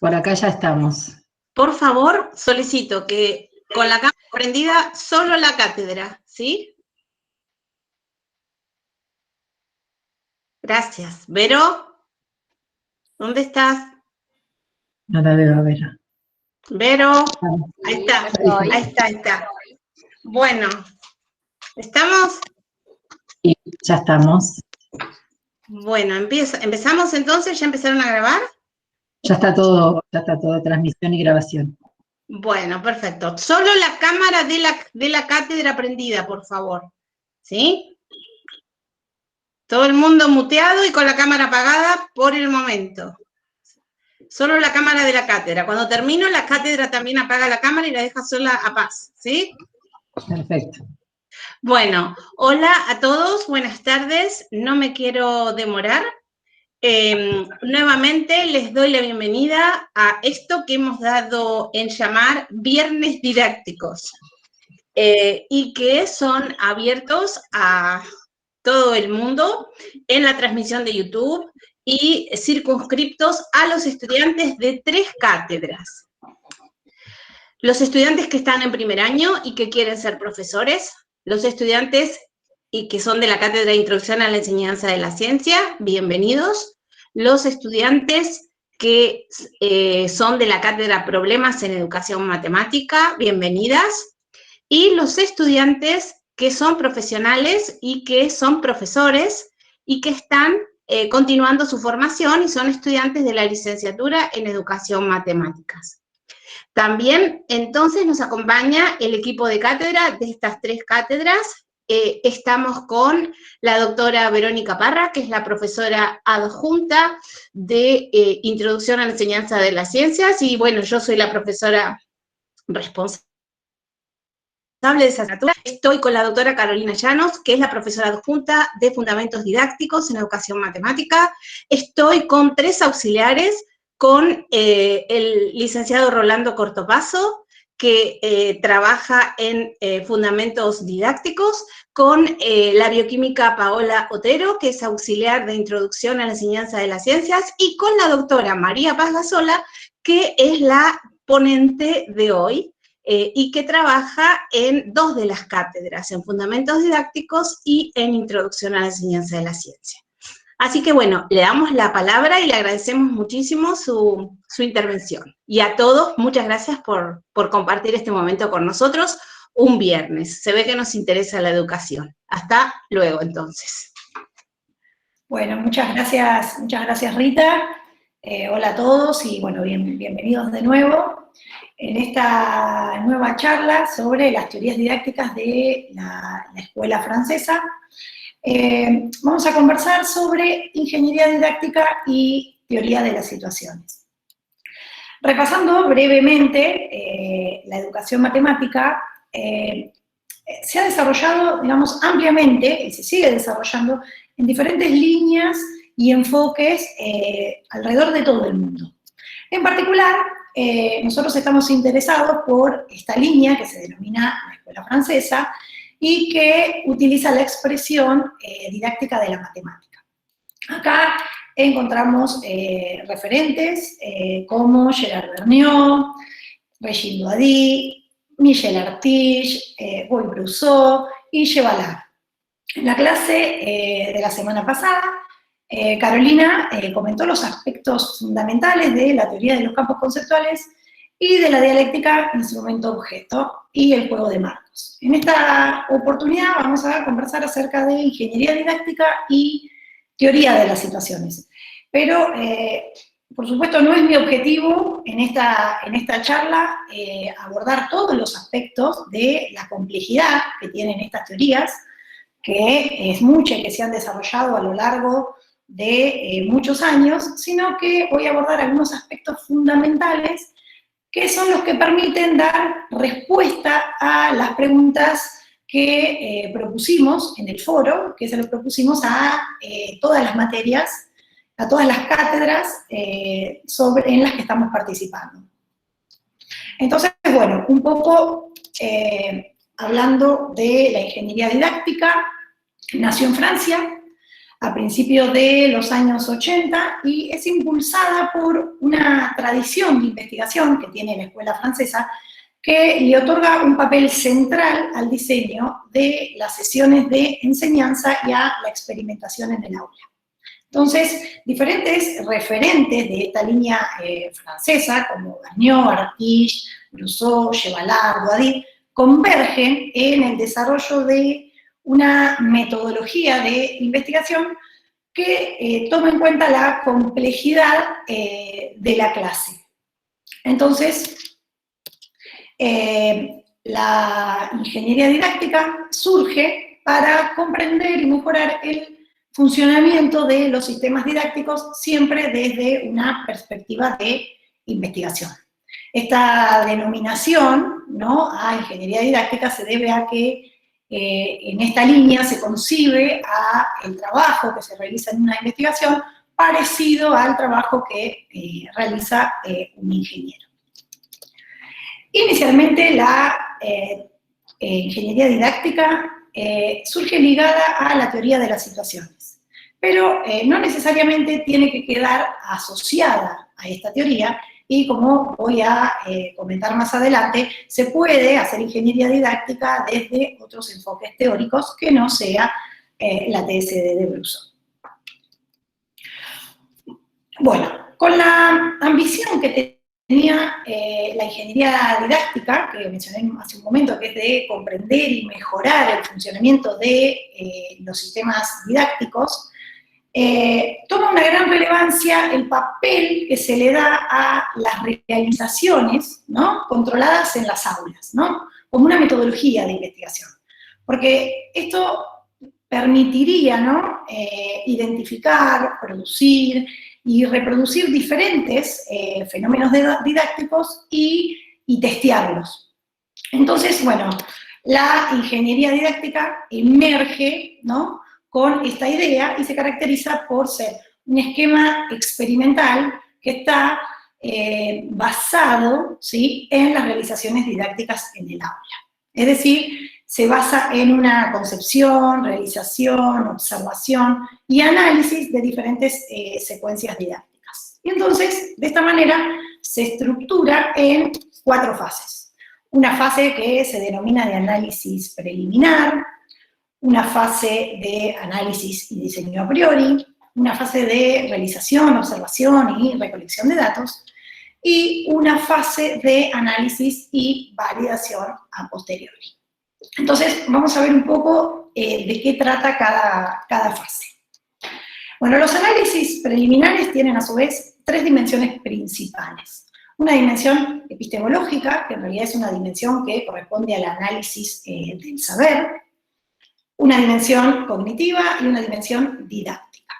Por acá ya estamos. Por favor, solicito que con la cámara prendida, solo la cátedra, ¿sí? Gracias. Vero, ¿dónde estás? No la veo, a ver. Vero, ahí está. Bueno, ¿estamos? Sí, ya estamos. Bueno, empezamos entonces, ¿ya empezaron a grabar? Ya está todo, transmisión y grabación. Bueno, perfecto. Solo la cámara de la cátedra prendida, por favor. ¿Sí? Todo el mundo muteado y con la cámara apagada por el momento. Solo la cámara de la cátedra. Cuando termino, la cátedra también apaga la cámara y la deja sola a paz. ¿Sí? Perfecto. Bueno, hola a todos, buenas tardes. No me quiero demorar. Nuevamente les doy la bienvenida a esto que hemos dado en llamar Viernes Didácticos y que son abiertos a todo el mundo en la transmisión de YouTube y circunscriptos a los estudiantes de 3 cátedras. Los estudiantes que están en primer año y que quieren ser profesores, los estudiantes y que son de la cátedra de Introducción a la Enseñanza de la Ciencia, bienvenidos. Los estudiantes que son de la cátedra Problemas en Educación Matemática, bienvenidas. Y los estudiantes que son profesionales y que son profesores y que están continuando su formación y son estudiantes de la licenciatura en Educación Matemáticas. También, entonces, nos acompaña el equipo de cátedra de estas 3 cátedras. Estamos con la doctora Verónica Parra, que es la profesora adjunta de Introducción a la Enseñanza de las Ciencias, y bueno, yo soy la profesora responsable de esa asignatura. Estoy con la doctora Carolina Llanos, que es la profesora adjunta de Fundamentos Didácticos en Educación Matemática. Estoy con 3 auxiliares, con el licenciado Rolando Cortopaso, que trabaja en Fundamentos Didácticos, con la bioquímica Paola Otero, que es auxiliar de Introducción a la Enseñanza de las Ciencias, y con la doctora María Paz Gasola, que es la ponente de hoy, y que trabaja en 2 de las cátedras, en Fundamentos Didácticos y en Introducción a la Enseñanza de la Ciencia. Así que bueno, le damos la palabra y le agradecemos muchísimo su intervención. Y a todos, muchas gracias por compartir este momento con nosotros un viernes. Se ve que nos interesa la educación. Hasta luego, entonces. Bueno, muchas gracias Rita. Hola a todos y bueno, bienvenidos de nuevo en esta nueva charla sobre las teorías didácticas de la escuela francesa. Vamos a conversar sobre ingeniería didáctica y teoría de las situaciones. Repasando brevemente, la educación matemática se ha desarrollado, digamos, ampliamente, y se sigue desarrollando en diferentes líneas y enfoques alrededor de todo el mundo. En particular, nosotros estamos interesados por esta línea que se denomina la escuela francesa y que utiliza la expresión didáctica de la matemática. Acá encontramos referentes como Gerard Vergniaud, Régine Doady, Michel Artiche, Boy Brousseau y Chevalard. En la clase de la semana pasada, Carolina comentó los aspectos fundamentales de la teoría de los campos conceptuales y de la dialéctica instrumento-objeto y el juego de marcos. En esta oportunidad vamos a conversar acerca de ingeniería didáctica y teoría de las situaciones. Pero, por supuesto, no es mi objetivo en esta charla abordar todos los aspectos de la complejidad que tienen estas teorías, que es mucha y que se han desarrollado a lo largo de muchos años, sino que voy a abordar algunos aspectos fundamentales que son los que permiten dar respuesta a las preguntas que propusimos en el foro, que se lo propusimos a todas las materias, a todas las cátedras en las que estamos participando. Entonces, bueno, un poco hablando de la ingeniería didáctica, nació en Francia a principios de los años 80 y es impulsada por una tradición de investigación que tiene la escuela francesa que le otorga un papel central al diseño de las sesiones de enseñanza y a la experimentación en el aula. Entonces, diferentes referentes de esta línea francesa, como Vergniaud, Artiche, Brousseau, Chevallard, Guadir, convergen en el desarrollo de una metodología de investigación que toma en cuenta la complejidad de la clase. Entonces, la ingeniería didáctica surge para comprender y mejorar el funcionamiento de los sistemas didácticos siempre desde una perspectiva de investigación. Esta denominación, ¿no?, a ingeniería didáctica se debe a que en esta línea se concibe a el trabajo que se realiza en una investigación parecido al trabajo que realiza un ingeniero. Inicialmente la ingeniería didáctica surge ligada a la teoría de las situaciones, pero no necesariamente tiene que quedar asociada a esta teoría, y como voy a comentar más adelante, se puede hacer ingeniería didáctica desde otros enfoques teóricos que no sea la TSD de Brousseau. Bueno, con la ambición que tenía la ingeniería didáctica, que mencioné hace un momento, que es de comprender y mejorar el funcionamiento de los sistemas didácticos, toma una gran relevancia el papel que se le da a las realizaciones, ¿no?, controladas en las aulas, ¿no?, como una metodología de investigación. Porque esto permitiría, ¿no?, identificar, producir y reproducir diferentes fenómenos didácticos y testearlos. Entonces, bueno, la ingeniería didáctica emerge, ¿no?, con esta idea y se caracteriza por ser un esquema experimental que está basado, ¿sí?, en las realizaciones didácticas en el aula. Es decir, se basa en una concepción, realización, observación y análisis de diferentes secuencias didácticas. Y entonces, de esta manera, se estructura en 4 fases. Una fase que se denomina de análisis preliminar, una fase de análisis y diseño a priori, una fase de realización, observación y recolección de datos, y una fase de análisis y validación a posteriori. Entonces, vamos a ver un poco de qué trata cada fase. Bueno, los análisis preliminares tienen a su vez 3 dimensiones principales. Una dimensión epistemológica, que en realidad es una dimensión que corresponde al análisis del saber, una dimensión cognitiva y una dimensión didáctica.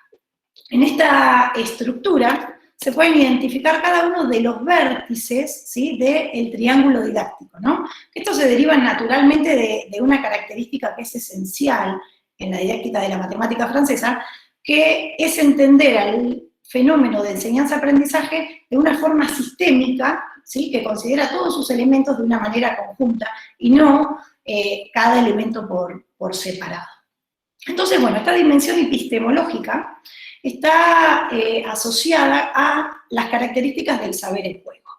En esta estructura se pueden identificar cada uno de los vértices, ¿sí?, del triángulo didáctico, ¿no? Esto se deriva naturalmente de una característica que es esencial en la didáctica de la matemática francesa, que es entender al fenómeno de enseñanza-aprendizaje de una forma sistémica, ¿sí?, que considera todos sus elementos de una manera conjunta y no cada elemento por separado. Entonces, bueno, esta dimensión epistemológica está asociada a las características del saber en juego.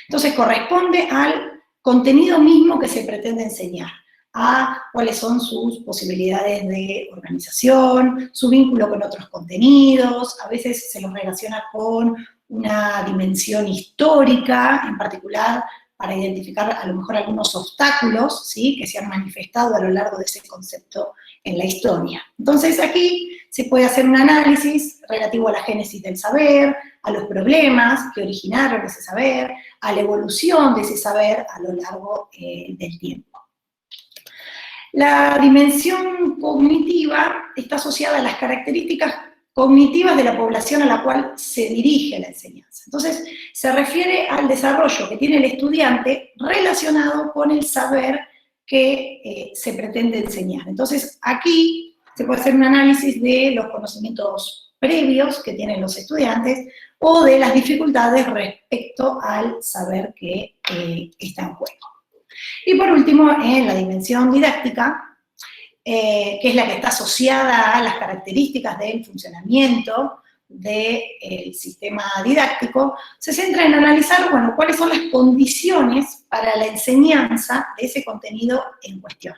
Entonces, corresponde al contenido mismo que se pretende enseñar, a cuáles son sus posibilidades de organización, su vínculo con otros contenidos, a veces se los relaciona con una dimensión histórica, en particular para identificar a lo mejor algunos obstáculos, ¿sí?, que se han manifestado a lo largo de ese concepto en la historia. Entonces aquí se puede hacer un análisis relativo a la génesis del saber, a los problemas que originaron ese saber, a la evolución de ese saber a lo largo del tiempo. La dimensión cognitiva está asociada a las características cognitivas de la población a la cual se dirige la enseñanza. Entonces, se refiere al desarrollo que tiene el estudiante relacionado con el saber que se pretende enseñar. Entonces, aquí se puede hacer un análisis de los conocimientos previos que tienen los estudiantes o de las dificultades respecto al saber que está en juego. Y por último, en la dimensión didáctica, que es la que está asociada a las características del funcionamiento del sistema didáctico, se centra en analizar, bueno, cuáles son las condiciones para la enseñanza de ese contenido en cuestión.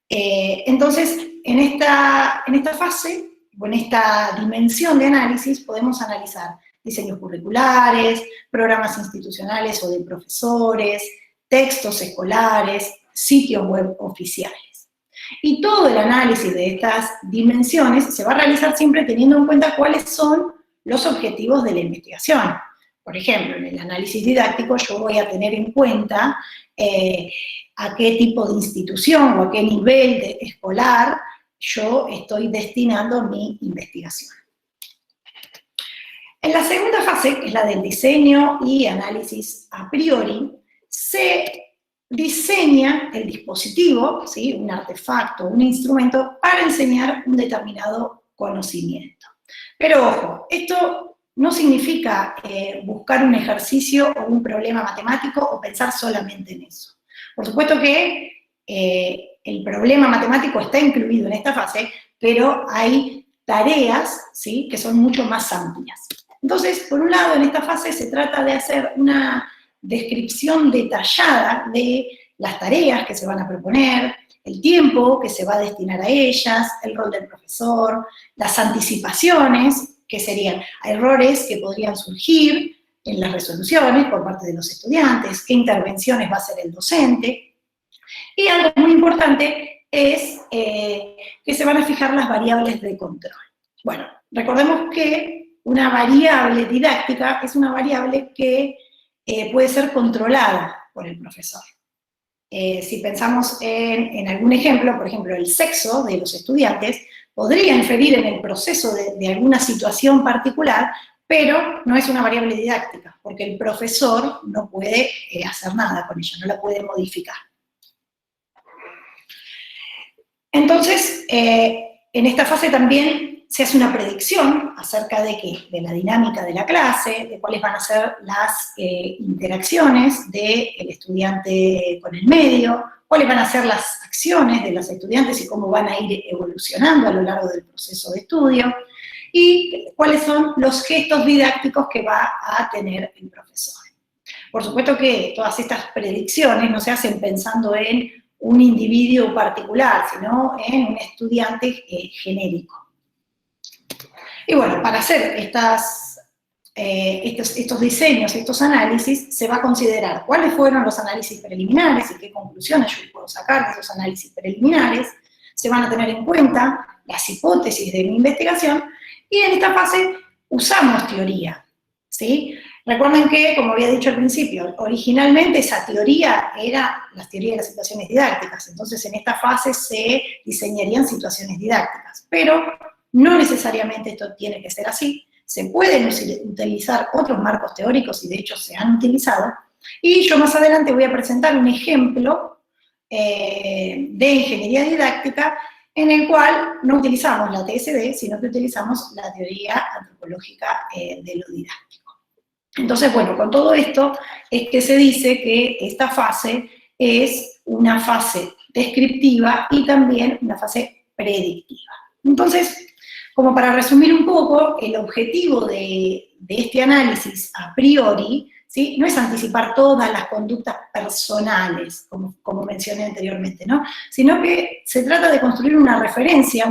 Entonces, en esta fase, o en esta dimensión de análisis, podemos analizar diseños curriculares, programas institucionales o de profesores, textos escolares, sitios web oficiales. Y todo el análisis de estas dimensiones se va a realizar siempre teniendo en cuenta cuáles son los objetivos de la investigación. Por ejemplo, en el análisis didáctico yo voy a tener en cuenta a qué tipo de institución o a qué nivel escolar yo estoy destinando mi investigación. En la segunda fase, que es la del diseño y análisis a priori, se diseña el dispositivo, ¿sí? Un artefacto, un instrumento para enseñar un determinado conocimiento. Pero ojo, esto no significa buscar un ejercicio o un problema matemático o pensar solamente en eso. Por supuesto que el problema matemático está incluido en esta fase, pero hay tareas, ¿sí? Que son mucho más amplias. Entonces, por un lado, en esta fase se trata de hacer una descripción detallada de las tareas que se van a proponer, el tiempo que se va a destinar a ellas, el rol del profesor, las anticipaciones, que serían errores que podrían surgir en las resoluciones por parte de los estudiantes, qué intervenciones va a hacer el docente. Y algo muy importante es que se van a fijar las variables de control. Bueno, recordemos que una variable didáctica es una variable que puede ser controlada por el profesor. Si pensamos en algún ejemplo, por ejemplo, el sexo de los estudiantes, podría inferir en el proceso de alguna situación particular, pero no es una variable didáctica, porque el profesor no puede hacer nada con ella, no la puede modificar. Entonces, en esta fase también se hace una predicción acerca de qué, de la dinámica de la clase, de cuáles van a ser las interacciones del estudiante con el medio, cuáles van a ser las acciones de los estudiantes y cómo van a ir evolucionando a lo largo del proceso de estudio, y cuáles son los gestos didácticos que va a tener el profesor. Por supuesto que todas estas predicciones no se hacen pensando en un individuo particular, sino en un estudiante genérico. Y bueno, para hacer estos diseños, estos análisis, se va a considerar cuáles fueron los análisis preliminares y qué conclusiones yo puedo sacar de esos análisis preliminares, se van a tener en cuenta las hipótesis de mi investigación, y en esta fase usamos teoría, ¿sí? Recuerden que, como había dicho al principio, originalmente esa teoría era la teoría de las situaciones didácticas, entonces en esta fase se diseñarían situaciones didácticas, pero no necesariamente esto tiene que ser así, se pueden utilizar otros marcos teóricos y de hecho se han utilizado, y yo más adelante voy a presentar un ejemplo de ingeniería didáctica en el cual no utilizamos la TSD, sino que utilizamos la teoría antropológica de lo didáctico. Entonces, bueno, con todo esto es que se dice que esta fase es una fase descriptiva y también una fase predictiva. Entonces, como para resumir un poco, el objetivo de este análisis a priori, ¿sí? No es anticipar todas las conductas personales, como mencioné anteriormente, ¿no? Sino que se trata de construir una referencia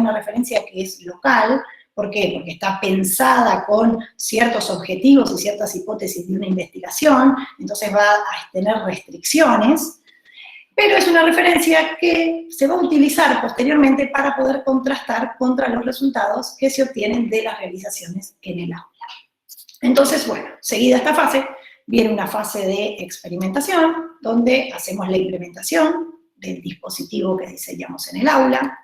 que es local. ¿Por qué? Porque está pensada con ciertos objetivos y ciertas hipótesis de una investigación, entonces va a tener restricciones, pero es una referencia que se va a utilizar posteriormente para poder contrastar contra los resultados que se obtienen de las realizaciones en el aula. Entonces, bueno, seguida esta fase, viene una fase de experimentación, donde hacemos la implementación del dispositivo que diseñamos en el aula.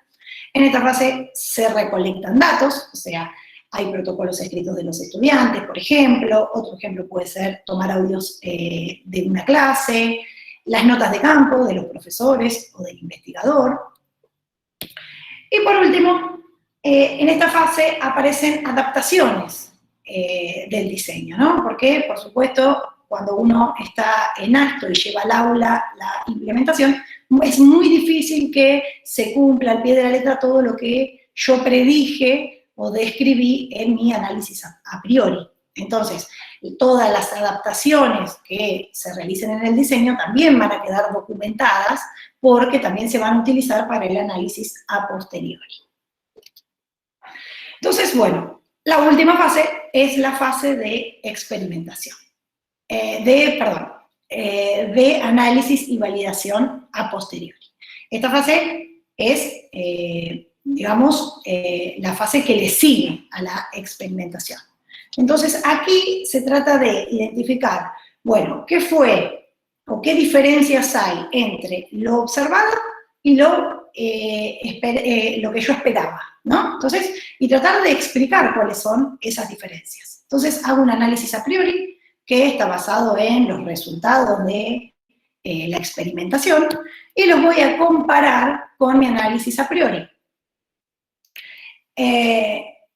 En esta fase se recolectan datos, o sea, hay protocolos escritos de los estudiantes, por ejemplo. Otro ejemplo puede ser tomar audios de una clase, las notas de campo de los profesores o del investigador. Y por último, en esta fase aparecen adaptaciones del diseño, ¿no? Porque, por supuesto, cuando uno está en acto y lleva al aula la implementación, es muy difícil que se cumpla al pie de la letra todo lo que yo predije o describí en mi análisis a priori. Entonces, todas las adaptaciones que se realicen en el diseño también van a quedar documentadas porque también se van a utilizar para el análisis a posteriori. Entonces, bueno, la última fase es la fase de experimentación, de análisis y validación a posteriori. Esta fase es, digamos, la fase que le sigue a la experimentación. Entonces, aquí se trata de identificar, bueno, qué fue o qué diferencias hay entre lo observado y lo que yo esperaba, ¿no? Entonces, y tratar de explicar cuáles son esas diferencias. Entonces, hago un análisis a priori que está basado en los resultados de la experimentación y los voy a comparar con mi análisis a priori.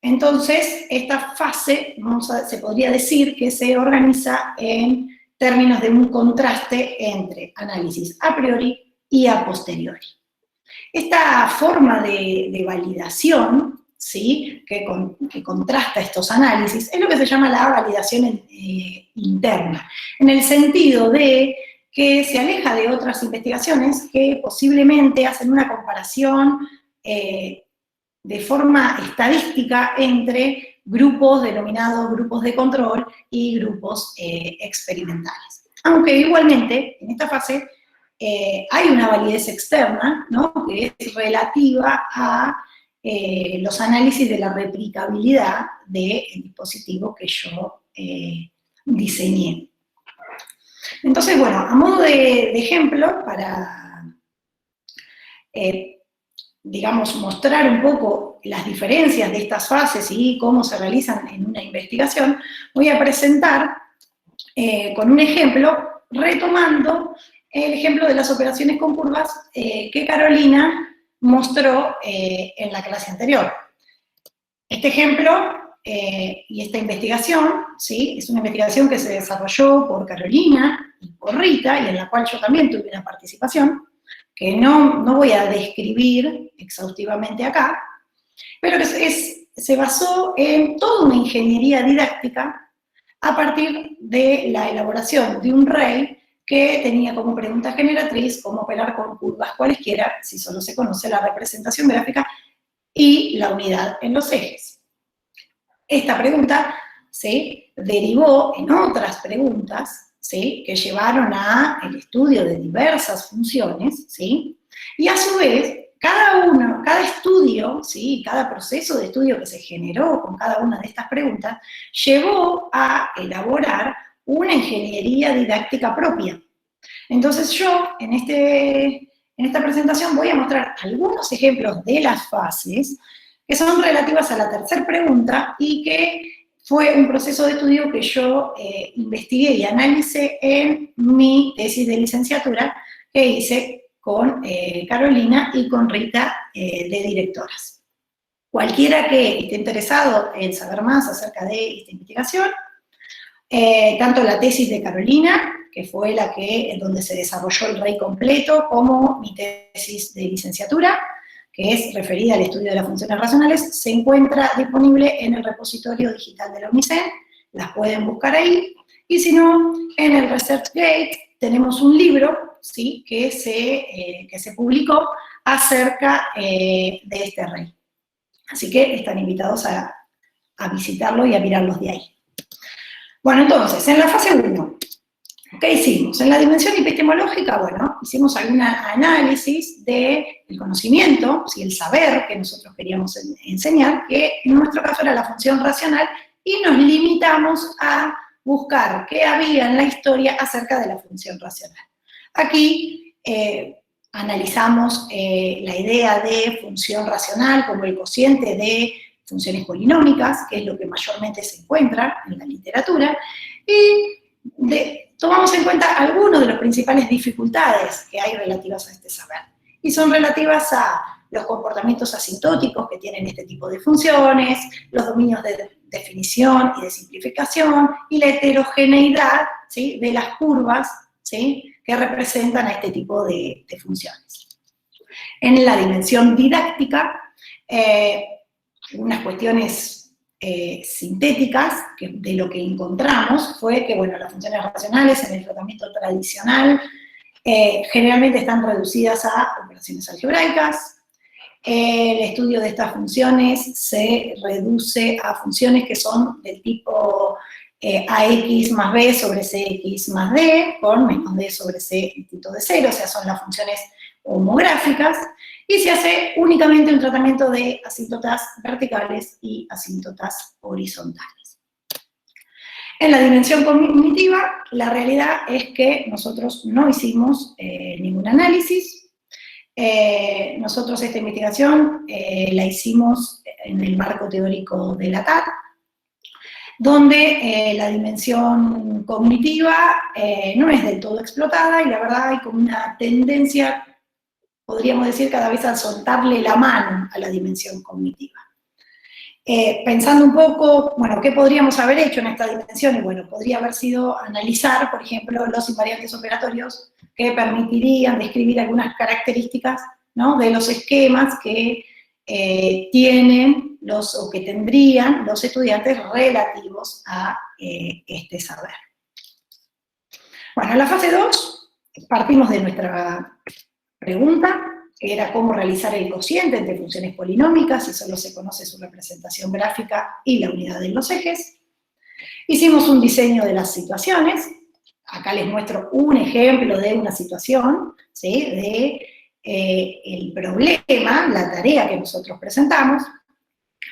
Entonces, esta fase, se podría decir que se organiza en términos de un contraste entre análisis a priori y a posteriori. Esta forma de validación, ¿sí?, que contrasta estos análisis, es lo que se llama la validación interna, en el sentido de que se aleja de otras investigaciones que posiblemente hacen una comparación de forma estadística entre grupos denominados grupos de control y grupos experimentales. Aunque igualmente, en esta fase, hay una validez externa, ¿no?, que es relativa a los análisis de la replicabilidad del dispositivo que yo diseñé. Entonces, bueno, a modo de ejemplo, para digamos, mostrar un poco las diferencias de estas fases y cómo se realizan en una investigación, voy a presentar con un ejemplo, retomando el ejemplo de las operaciones con curvas que Carolina mostró en la clase anterior. Este ejemplo y esta investigación, ¿sí?, es una investigación que se desarrolló por Carolina y por Rita, y en la cual yo también tuve una participación, que no voy a describir exhaustivamente acá, pero que se basó en toda una ingeniería didáctica a partir de la elaboración de un REI que tenía como pregunta generatriz cómo operar con curvas cualesquiera si solo se conoce la representación gráfica y la unidad en los ejes. Esta pregunta se derivó en otras preguntas, ¿sí?, que llevaron al estudio de diversas funciones, ¿sí?, y a su vez, cada estudio, ¿sí?, cada proceso de estudio que se generó con cada una de estas preguntas, llevó a elaborar una ingeniería didáctica propia. Entonces yo, en esta presentación, voy a mostrar algunos ejemplos de las fases que son relativas a la tercera pregunta y que fue un proceso de estudio que yo investigué y analicé en mi tesis de licenciatura que hice con Carolina y con Rita de directoras. Cualquiera que esté interesado en saber más acerca de esta investigación, tanto la tesis de Carolina, que fue donde se desarrolló el REI completo, como mi tesis de licenciatura, que es referida al estudio de las funciones racionales, se encuentra disponible en el repositorio digital de la UNICEN, las pueden buscar ahí, y si no, en el ResearchGate tenemos un libro, ¿sí?, que se publicó acerca de este REI. Así que están invitados a visitarlo y a mirarlos de ahí. Bueno, entonces, en la fase 1, ¿qué hicimos? En la dimensión epistemológica, bueno, hicimos algún análisis del conocimiento, ¿sí?, el saber que nosotros queríamos enseñar, que en nuestro caso era la función racional, y nos limitamos a buscar qué había en la historia acerca de la función racional. Aquí analizamos la idea de función racional como el cociente de funciones polinómicas, que es lo que mayormente se encuentra en la literatura, y tomamos en cuenta algunas de las principales dificultades que hay relativas a este saber, y son relativas a los comportamientos asintóticos que tienen este tipo de funciones, los dominios de definición y de simplificación, y la heterogeneidad, ¿sí?, de las curvas, ¿sí?, que representan a este tipo de funciones. En la dimensión didáctica, unas cuestiones sintéticas de lo que encontramos fue que, bueno, las funciones racionales en el tratamiento tradicional generalmente están reducidas a operaciones algebraicas. El estudio de estas funciones se reduce a funciones que son del tipo AX más B sobre CX más D, con menos D sobre C distinto de 0, o sea, son las funciones homográficas, y se hace únicamente un tratamiento de asíntotas verticales y asíntotas horizontales. En la dimensión cognitiva, la realidad es que nosotros no hicimos ningún análisis. Nosotros esta investigación la hicimos en el marco teórico de la TAT, donde la dimensión cognitiva no es del todo explotada, y la verdad hay como una tendencia, podríamos decir, cada vez a soltarle la mano a la dimensión cognitiva. Pensando un poco, bueno, ¿qué podríamos haber hecho en esta dimensión? Y bueno, podría haber sido analizar, por ejemplo, los invariantes operatorios que permitirían describir algunas características, ¿no?, de los esquemas que tienen o que tendrían los estudiantes relativos a este saber. Bueno, en la fase 2 partimos de nuestra pregunta, que era cómo realizar el cociente entre funciones polinómicas, y solo se conoce su representación gráfica y la unidad en los ejes. Hicimos un diseño de las situaciones. Acá les muestro un ejemplo de una situación, ¿sí?, de el problema, la tarea que nosotros presentamos.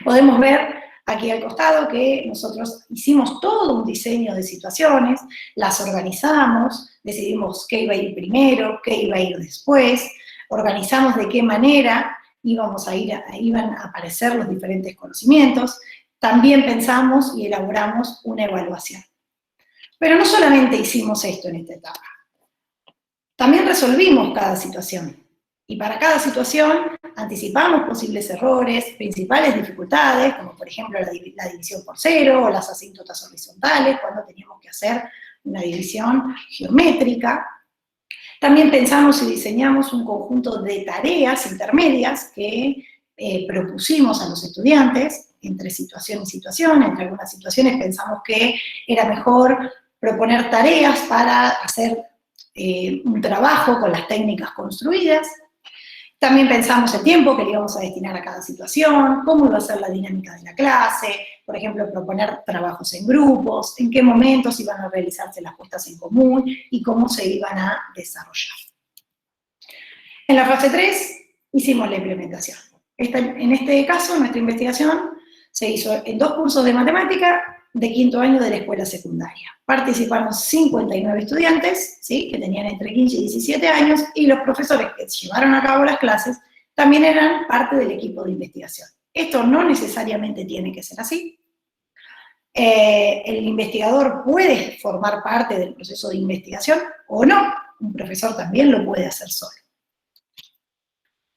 Podemos ver aquí al costado que nosotros hicimos todo un diseño de situaciones, las organizamos, decidimos qué iba a ir primero, qué iba a ir después, organizamos de qué manera iban a aparecer los diferentes conocimientos. También pensamos y elaboramos una evaluación. Pero no solamente hicimos esto en esta etapa, también resolvimos cada situación. Y para cada situación anticipamos posibles errores, principales dificultades, como por ejemplo la división por 0 o las asíntotas horizontales, cuando teníamos que hacer una división geométrica. También pensamos y diseñamos un conjunto de tareas intermedias que propusimos a los estudiantes entre situación y situación. Entre algunas situaciones pensamos que era mejor proponer tareas para hacer un trabajo con las técnicas construidas. También pensamos el tiempo que le íbamos a destinar a cada situación, cómo iba a ser la dinámica de la clase, por ejemplo, proponer trabajos en grupos, en qué momentos iban a realizarse las puestas en común y cómo se iban a desarrollar. En la fase 3 hicimos la implementación. En este caso, nuestra investigación se hizo en 2 cursos de matemática de quinto año de la escuela secundaria. Participaron 59 estudiantes, ¿sí?, que tenían entre 15 y 17 años, y los profesores que llevaron a cabo las clases también eran parte del equipo de investigación. Esto no necesariamente tiene que ser así. El investigador puede formar parte del proceso de investigación o no, un profesor también lo puede hacer solo.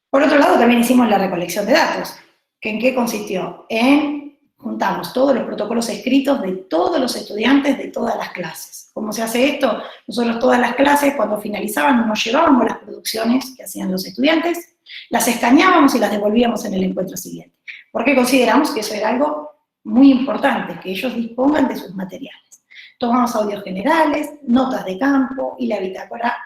Por otro lado, también hicimos la recolección de datos, que ¿en qué consistió? Juntamos todos los protocolos escritos de todos los estudiantes de todas las clases. ¿Cómo se hace esto? Nosotros todas las clases, cuando finalizaban, nos llevábamos las producciones que hacían los estudiantes, las escaneábamos y las devolvíamos en el encuentro siguiente. Porque consideramos que eso era algo muy importante, que ellos dispongan de sus materiales. Tomamos audios generales, notas de campo y la bitácora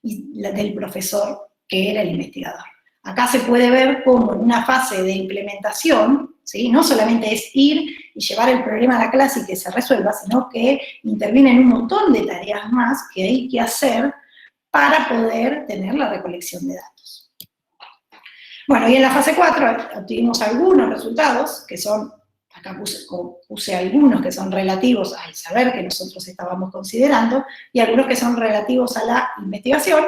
del profesor, que era el investigador. Acá se puede ver cómo en una fase de implementación, ¿sí?, no solamente es ir y llevar el problema a la clase y que se resuelva, sino que intervienen un montón de tareas más que hay que hacer para poder tener la recolección de datos. Bueno, y en la fase 4 obtuvimos algunos resultados, que son, acá puse algunos que son relativos al saber que nosotros estábamos considerando, y algunos que son relativos a la investigación,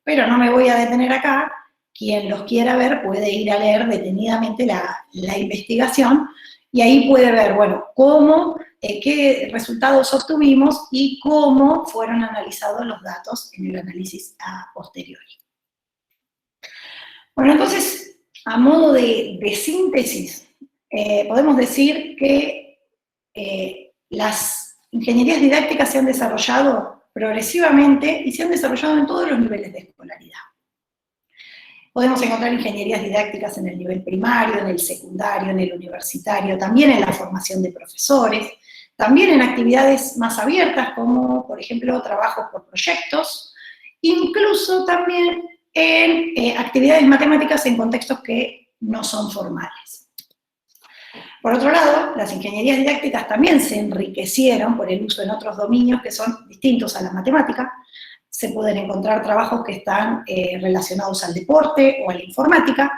pero no me voy a detener acá. Quien los quiera ver puede ir a leer detenidamente la investigación, y ahí puede ver, bueno, qué resultados obtuvimos y cómo fueron analizados los datos en el análisis a posteriori. Bueno, entonces, a modo de síntesis, podemos decir que las ingenierías didácticas se han desarrollado progresivamente y se han desarrollado en todos los niveles de escolaridad. Podemos encontrar ingenierías didácticas en el nivel primario, en el secundario, en el universitario, también en la formación de profesores, también en actividades más abiertas como, por ejemplo, trabajos por proyectos, incluso también en actividades matemáticas en contextos que no son formales. Por otro lado, las ingenierías didácticas también se enriquecieron por el uso en otros dominios que son distintos a la matemática. Se pueden encontrar trabajos que están relacionados al deporte o a la informática,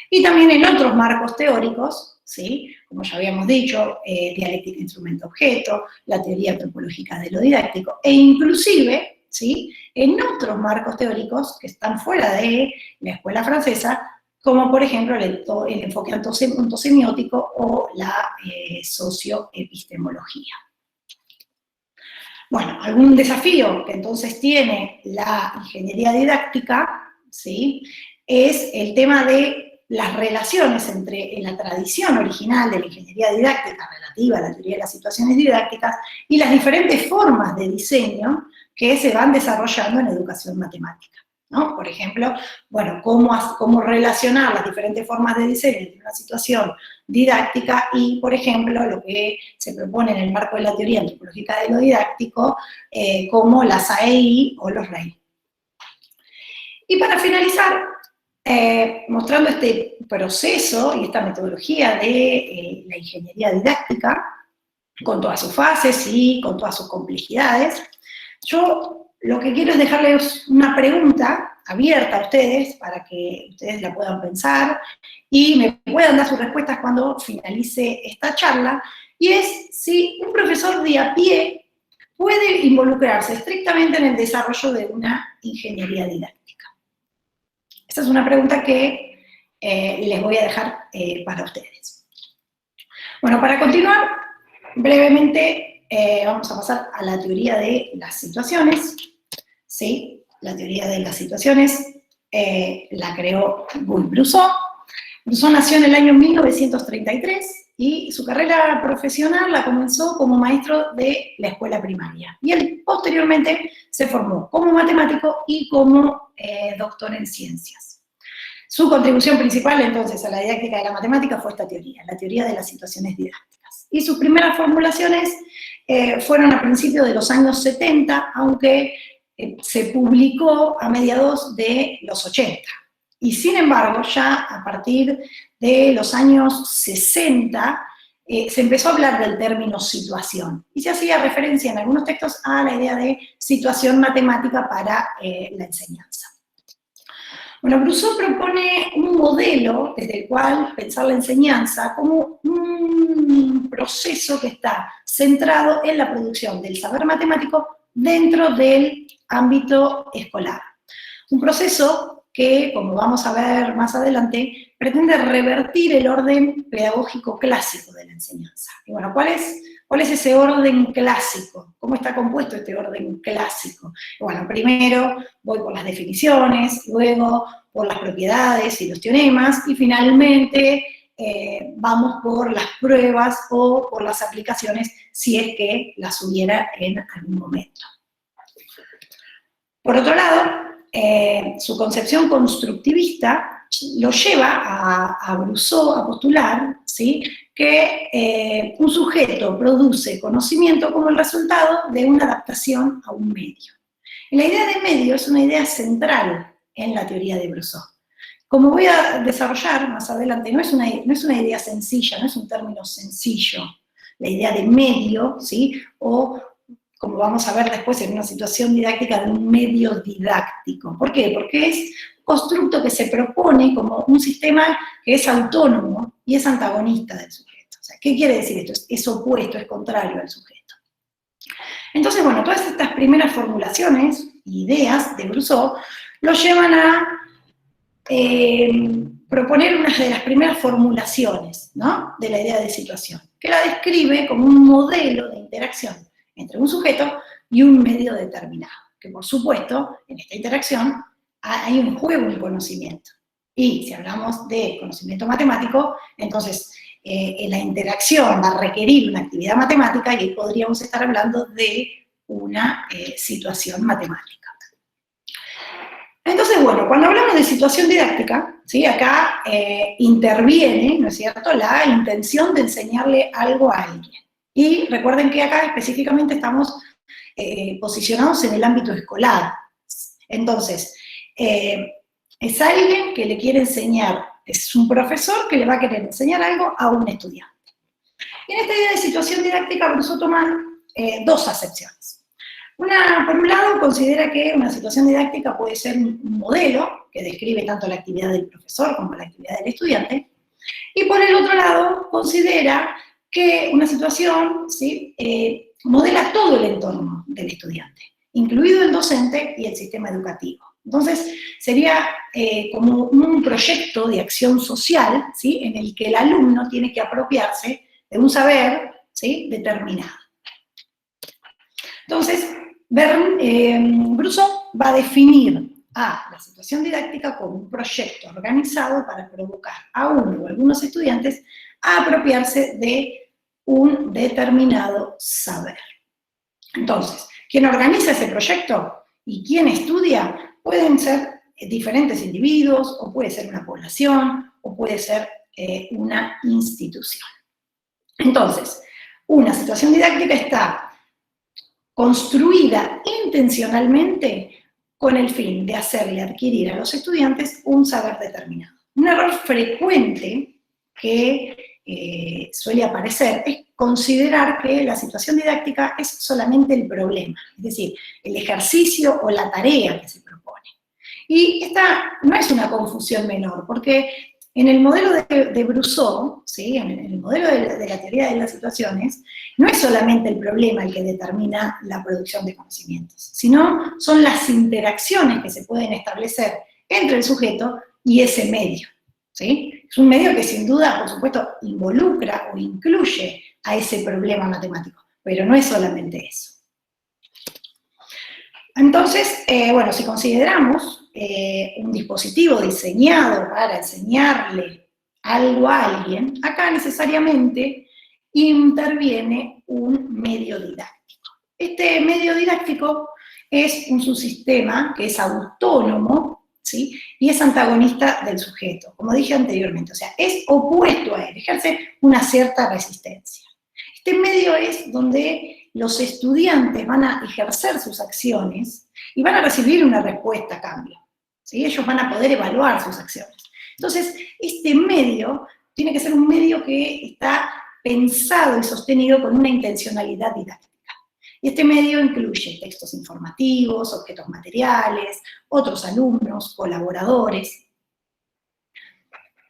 y también en otros marcos teóricos, ¿sí? Como ya habíamos dicho, dialéctica instrumento-objeto, la teoría antropológica de lo didáctico, e inclusive, ¿sí?, en otros marcos teóricos que están fuera de la escuela francesa, como por ejemplo el enfoque ontosemiótico o la socioepistemología. Bueno, algún desafío que entonces tiene la ingeniería didáctica, ¿sí?, es el tema de las relaciones entre la tradición original de la ingeniería didáctica relativa a la teoría de las situaciones didácticas y las diferentes formas de diseño que se van desarrollando en educación matemática, ¿no? Por ejemplo, bueno, cómo relacionar las diferentes formas de diseño entre una situación didáctica y, por ejemplo, lo que se propone en el marco de la teoría antropológica de lo didáctico, como las AEI o los REI. Y para finalizar, mostrando este proceso y esta metodología de la ingeniería didáctica, con todas sus fases y con todas sus complejidades, yo lo que quiero es dejarles una pregunta abierta a ustedes para que ustedes la puedan pensar y me puedan dar sus respuestas cuando finalice esta charla, y es si un profesor de a pie puede involucrarse estrictamente en el desarrollo de una ingeniería didáctica. Esa es una pregunta que les voy a dejar para ustedes. Bueno, para continuar, brevemente vamos a pasar a la teoría de las situaciones. ¿Sí? La teoría de las situaciones la creó Gilles Brusseau. Brusseau nació en el año 1933 y su carrera profesional la comenzó como maestro de la escuela primaria. Y él posteriormente se formó como matemático y como doctor en ciencias. Su contribución principal entonces a la didáctica de la matemática fue esta teoría, la teoría de las situaciones didácticas. Y sus primeras formulaciones fueron a principios de los años 70, aunque se publicó a mediados de los 80. Y sin embargo, ya a partir de los años 60, se empezó a hablar del término situación. Y se hacía referencia en algunos textos a la idea de situación matemática para la enseñanza. Bueno, Brusseau propone un modelo desde el cual pensar la enseñanza como un proceso que está centrado en la producción del saber matemático dentro del ámbito escolar. Un proceso que, como vamos a ver más adelante, pretende revertir el orden pedagógico clásico de la enseñanza. Y bueno, ¿cuál es ese orden clásico? ¿Cómo está compuesto este orden clásico? Y bueno, primero voy por las definiciones, luego por las propiedades y los teoremas, y finalmente vamos por las pruebas o por las aplicaciones, si es que las hubiera en algún momento. Por otro lado, su concepción constructivista lo lleva a Brusseau a postular, ¿sí?, que un sujeto produce conocimiento como el resultado de una adaptación a un medio. Y la idea de medio es una idea central en la teoría de Brusseau. Como voy a desarrollar más adelante, no es una idea sencilla, no es un término sencillo, la idea de medio, ¿sí?, o como vamos a ver después en una situación didáctica, de un medio didáctico. ¿Por qué? Porque es un constructo que se propone como un sistema que es autónomo y es antagonista del sujeto. O sea, ¿qué quiere decir esto? Es opuesto, es contrario al sujeto. Entonces, bueno, todas estas primeras formulaciones, ideas de Brusseau, lo llevan a proponer una de las primeras formulaciones, ¿no?, de la idea de situación, que la describe como un modelo de interacción entre un sujeto y un medio determinado, que por supuesto, en esta interacción hay un juego, un conocimiento. Y si hablamos de conocimiento matemático, entonces la interacción va a requerir una actividad matemática, y ahí podríamos estar hablando de una situación matemática. Entonces, bueno, cuando hablamos de situación didáctica, ¿sí? Acá interviene, ¿no es cierto?, la intención de enseñarle algo a alguien. Y recuerden que acá específicamente estamos posicionados en el ámbito escolar. Entonces, es alguien que le quiere enseñar, es un profesor que le va a querer enseñar algo a un estudiante. Y en esta idea de situación didáctica, Brousseau toma dos acepciones. Por un lado, considera que una situación didáctica puede ser un modelo que describe tanto la actividad del profesor como la actividad del estudiante, y por el otro lado, considera que una situación, ¿sí?, modela todo el entorno del estudiante, incluido el docente y el sistema educativo. Entonces, sería como un proyecto de acción social, ¿sí?, en el que el alumno tiene que apropiarse de un saber, ¿sí?, determinado. Entonces, Brousseau va a definir a la situación didáctica como un proyecto organizado para provocar a uno o algunos estudiantes a apropiarse de un determinado saber. Entonces, quien organiza ese proyecto y quien estudia pueden ser diferentes individuos, o puede ser una población, o puede ser una institución. Entonces, una situación didáctica está construida intencionalmente con el fin de hacerle adquirir a los estudiantes un saber determinado. Un error frecuente que suele aparecer es considerar que la situación didáctica es solamente el problema, es decir, el ejercicio o la tarea que se propone. Y esta no es una confusión menor, porque en el modelo de Brousseau, ¿sí?, en el modelo de la teoría de las situaciones, no es solamente el problema el que determina la producción de conocimientos, sino son las interacciones que se pueden establecer entre el sujeto y ese medio, ¿sí? Es un medio que sin duda, por supuesto, involucra o incluye a ese problema matemático, pero no es solamente eso. Entonces, bueno, si consideramos un dispositivo diseñado para enseñarle algo a alguien, acá necesariamente interviene un medio didáctico. Este medio didáctico es un subsistema que es autónomo, ¿sí?, y es antagonista del sujeto, como dije anteriormente, o sea, es opuesto a él, ejerce una cierta resistencia. Este medio es donde los estudiantes van a ejercer sus acciones y van a recibir una respuesta a cambio, ¿sí? Ellos van a poder evaluar sus acciones. Entonces, este medio tiene que ser un medio que está pensado y sostenido con una intencionalidad didáctica. Y este medio incluye textos informativos, objetos materiales, otros alumnos, colaboradores,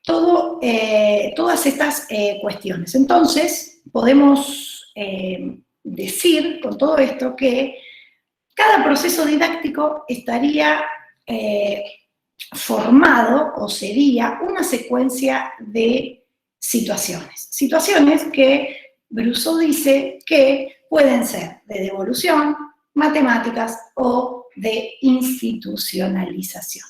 todas estas cuestiones. Entonces, podemos decir con todo esto que cada proceso didáctico estaría formado o sería una secuencia de situaciones. Situaciones que Brousseau dice que pueden ser de devolución, matemáticas o de institucionalización.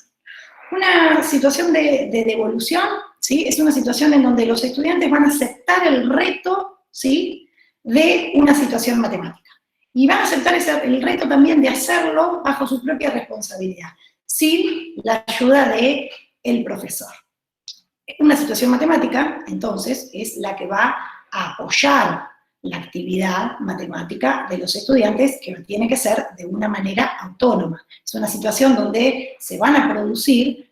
Una situación de devolución, ¿sí?, es una situación en donde los estudiantes van a aceptar el reto, ¿sí?, de una situación matemática. Y van a aceptar el reto también de hacerlo bajo su propia responsabilidad, sin la ayuda del profesor. Una situación matemática, entonces, es la que va a apoyar la actividad matemática de los estudiantes, que tiene que ser de una manera autónoma. Es una situación donde se van a producir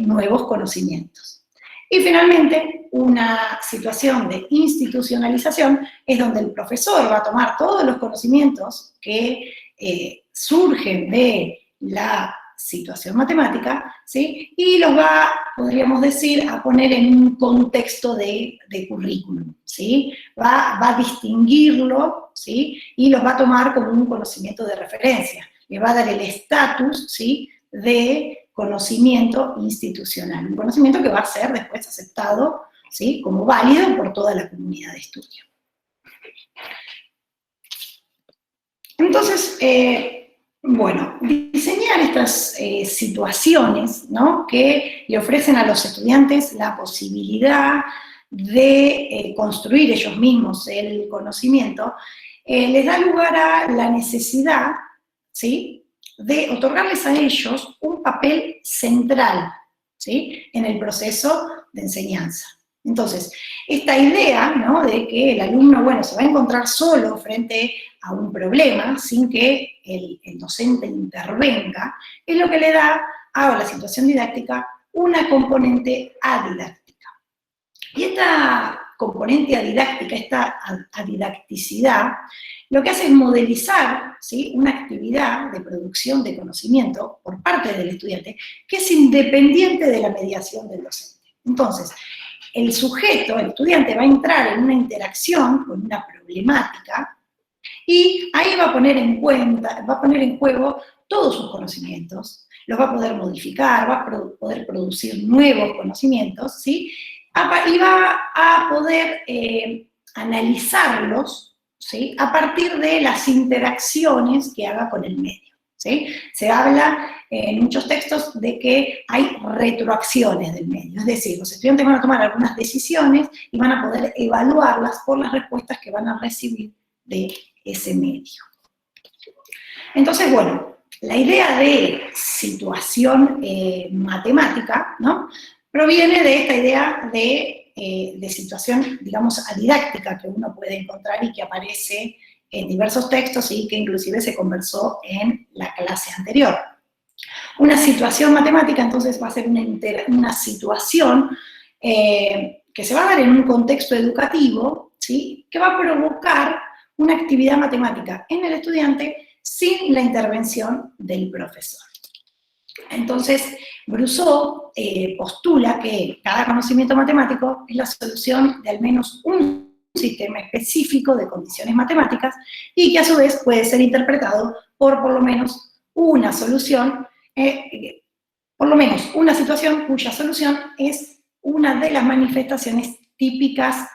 nuevos conocimientos. Y finalmente, una situación de institucionalización es donde el profesor va a tomar todos los conocimientos que surgen de la situación matemática, ¿sí?, y los va, podríamos decir, a poner en un contexto de currículum, ¿sí? Va a distinguirlo, ¿sí?, y los va a tomar como un conocimiento de referencia. Le va a dar el estatus, ¿sí?, de conocimiento institucional, un conocimiento que va a ser después aceptado, ¿sí?, como válido por toda la comunidad de estudio. Entonces, bueno, diseñar estas situaciones, ¿no?, que le ofrecen a los estudiantes la posibilidad de construir ellos mismos el conocimiento, les da lugar a la necesidad, ¿sí?, de otorgarles a ellos un papel central, ¿sí?, en el proceso de enseñanza. Entonces, esta idea, ¿no?, de que el alumno, bueno, se va a encontrar solo frente a un problema sin que el docente intervenga, es lo que le da a la situación didáctica una componente adidáctica. Y esta componente adidáctica, esta adidacticidad, lo que hace es modelizar, ¿sí?, una actividad de producción de conocimiento por parte del estudiante que es independiente de la mediación del docente. Entonces, el sujeto, el estudiante, va a entrar en una interacción con una problemática y ahí va a poner en juego todos sus conocimientos, los va a poder modificar, va a poder producir nuevos conocimientos, ¿sí?, y va a poder analizarlos, ¿sí?, a partir de las interacciones que haga con el medio, ¿sí? Se habla en muchos textos de que hay retroacciones del medio, es decir, los estudiantes van a tomar algunas decisiones y van a poder evaluarlas por las respuestas que van a recibir de ese medio. Entonces, bueno, la idea de situación matemática, ¿no?, proviene de esta idea de situación, digamos, adidáctica que uno puede encontrar y que aparece en diversos textos y que inclusive se conversó en la clase anterior. Una situación matemática, entonces, va a ser una situación que se va a dar en un contexto educativo, ¿sí?, que va a provocar una actividad matemática en el estudiante sin la intervención del profesor. Entonces, Brousseau postula que cada conocimiento matemático es la solución de al menos un sistema específico de condiciones matemáticas y que a su vez puede ser interpretado por lo menos una solución, por lo menos una situación cuya solución es una de las manifestaciones típicas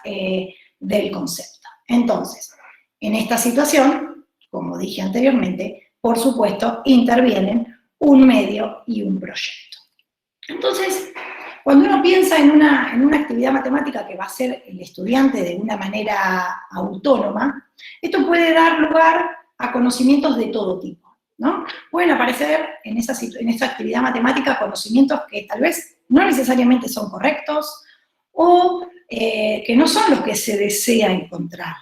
del concepto. Entonces, en esta situación, como dije anteriormente, por supuesto, intervienen un medio y un proyecto. Entonces, cuando uno piensa en una actividad matemática que va a hacer el estudiante de una manera autónoma, esto puede dar lugar a conocimientos de todo tipo, ¿no? Pueden aparecer en esta actividad matemática conocimientos que tal vez no necesariamente son correctos o que no son los que se desea encontrar.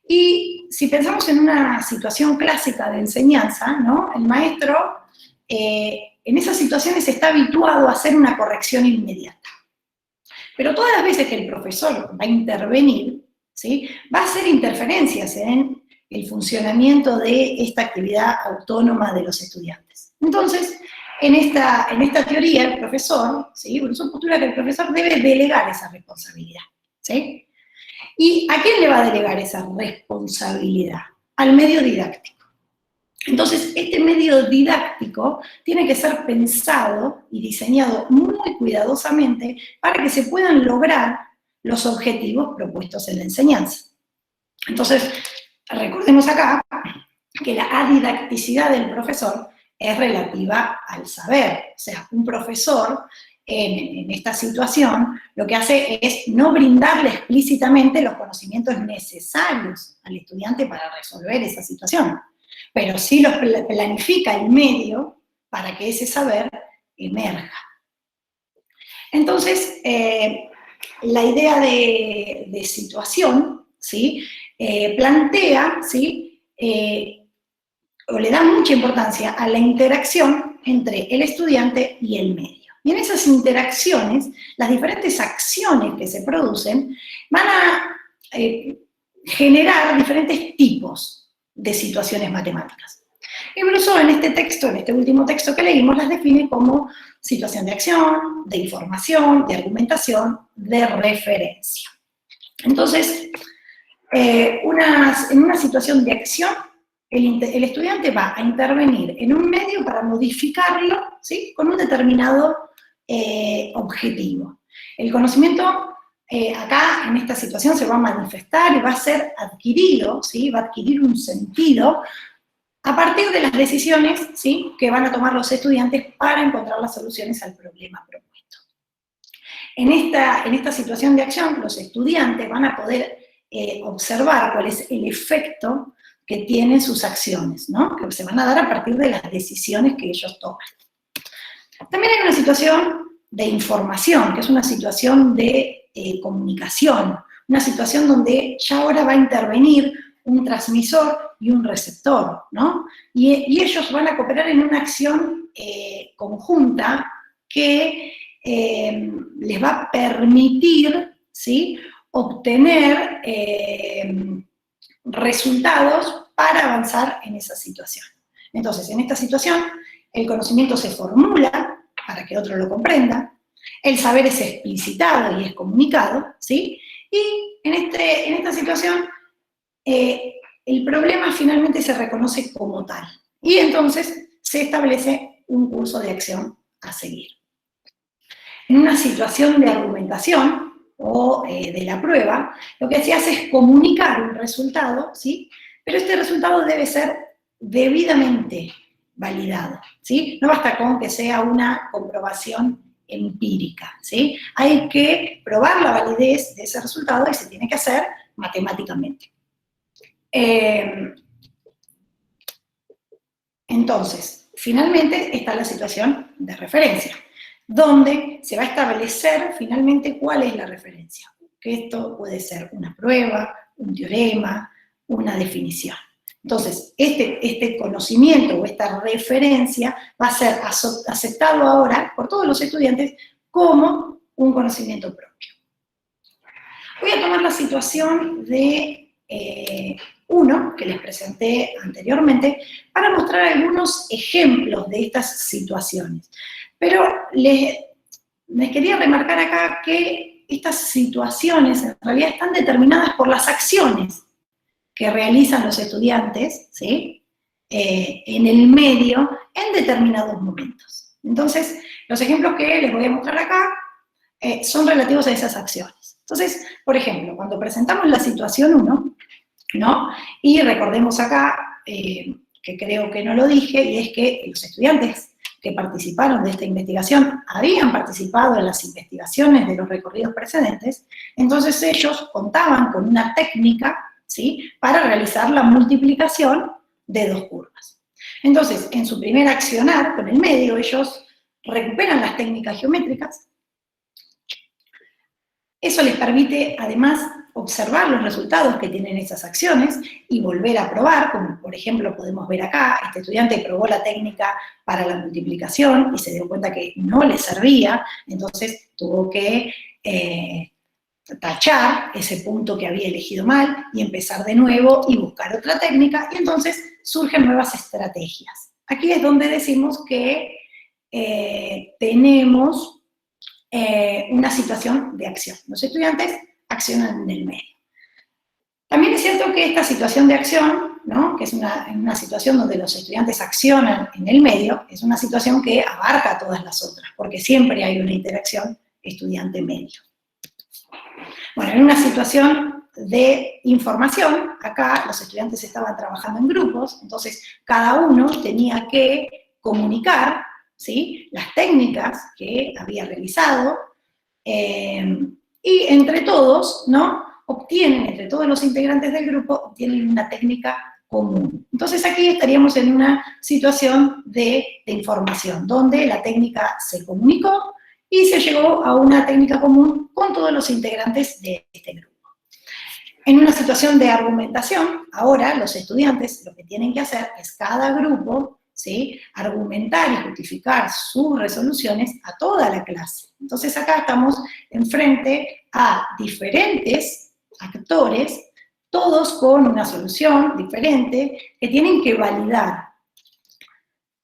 Y si pensamos en una situación clásica de enseñanza, ¿no?, el maestro en esas situaciones está habituado a hacer una corrección inmediata. Pero todas las veces que el profesor va a intervenir, ¿sí?, va a hacer interferencias en el funcionamiento de esta actividad autónoma de los estudiantes. Entonces, en esta teoría, el profesor, ¿sí?, Brousseau postula que el profesor debe delegar esa responsabilidad, ¿sí? ¿Y a quién le va a delegar esa responsabilidad? Al medio didáctico. Entonces, este medio didáctico tiene que ser pensado y diseñado muy cuidadosamente para que se puedan lograr los objetivos propuestos en la enseñanza. Entonces, recordemos acá que la adidacticidad del profesor es relativa al saber. O sea, un profesor en esta situación lo que hace es no brindarle explícitamente los conocimientos necesarios al estudiante para resolver esa situación, pero sí los planifica el medio para que ese saber emerja. Entonces, la idea de situación, ¿sí?, plantea, ¿sí?, o le da mucha importancia a la interacción entre el estudiante y el medio. Y en esas interacciones, las diferentes acciones que se producen van a generar diferentes tipos de situaciones matemáticas. Y Brousseau en este texto, en este último texto que leímos, las define como situación de acción, de información, de argumentación, de referencia. Entonces, en una situación de acción, el estudiante va a intervenir en un medio para modificarlo, ¿sí?, con un determinado objetivo. El conocimiento acá, en esta situación, se va a manifestar y va a ser adquirido, ¿sí?, va a adquirir un sentido a partir de las decisiones, ¿sí?, que van a tomar los estudiantes para encontrar las soluciones al problema propuesto. En esta situación de acción, los estudiantes van a poder observar cuál es el efecto que tienen sus acciones, ¿no? Que se van a dar a partir de las decisiones que ellos toman. También hay una situación de información, que es una situación de comunicación, una situación donde ya ahora va a intervenir un transmisor y un receptor, ¿no? Y ellos van a cooperar en una acción conjunta que les va a permitir, ¿sí?, obtener resultados para avanzar en esa situación. Entonces, en esta situación, el conocimiento se formula para que otro lo comprenda, el saber es explicitado y es comunicado, ¿sí? Y en esta situación, el problema finalmente se reconoce como tal. Y entonces se establece un curso de acción a seguir. En una situación de argumentación o de la prueba, lo que se hace es comunicar un resultado, ¿sí? Pero este resultado debe ser debidamente validado, ¿sí? No basta con que sea una comprobación empírica, ¿sí? Hay que probar la validez de ese resultado y se tiene que hacer matemáticamente. Entonces, finalmente está la situación de referencia, donde se va a establecer finalmente cuál es la referencia. Que esto puede ser una prueba, un teorema, una definición. Entonces, este conocimiento o esta referencia va a ser aceptado ahora por todos los estudiantes como un conocimiento propio. Voy a tomar la situación de 1, que les presenté anteriormente, para mostrar algunos ejemplos de estas situaciones. Pero les quería remarcar acá que estas situaciones en realidad están determinadas por las acciones que realizan los estudiantes, ¿sí?, en el medio en determinados momentos. Entonces, los ejemplos que les voy a mostrar acá son relativos a esas acciones. Entonces, por ejemplo, cuando presentamos la situación 1, ¿no? Y recordemos acá, que creo que no lo dije, y es que los estudiantes que participaron de esta investigación habían participado en las investigaciones de los recorridos precedentes, entonces ellos contaban con una técnica, ¿sí?, para realizar la multiplicación de 2 curvas. Entonces, en su primer accionar con el medio, ellos recuperan las técnicas geométricas. Eso les permite, además, observar los resultados que tienen esas acciones y volver a probar, como por ejemplo podemos ver acá, este estudiante probó la técnica para la multiplicación y se dio cuenta que no le servía, entonces tuvo que tachar ese punto que había elegido mal y empezar de nuevo y buscar otra técnica, y entonces surgen nuevas estrategias. Aquí es donde decimos que tenemos una situación de acción. Los estudiantes accionan en el medio. También es cierto que esta situación de acción, ¿no?, que es una situación donde los estudiantes accionan en el medio, es una situación que abarca a todas las otras, porque siempre hay una interacción estudiante-medio. Bueno, en una situación de información, acá los estudiantes estaban trabajando en grupos, entonces cada uno tenía que comunicar, ¿sí?, las técnicas que había realizado, y entre todos, ¿no?, entre todos los integrantes del grupo, obtienen una técnica común. Entonces aquí estaríamos en una situación de información, donde la técnica se comunicó y se llegó a una técnica común con todos los integrantes de este grupo. En una situación de argumentación, ahora los estudiantes lo que tienen que hacer es cada grupo, ¿sí?, argumentar y justificar sus resoluciones a toda la clase. Entonces acá estamos enfrente a diferentes actores, todos con una solución diferente, que tienen que validar,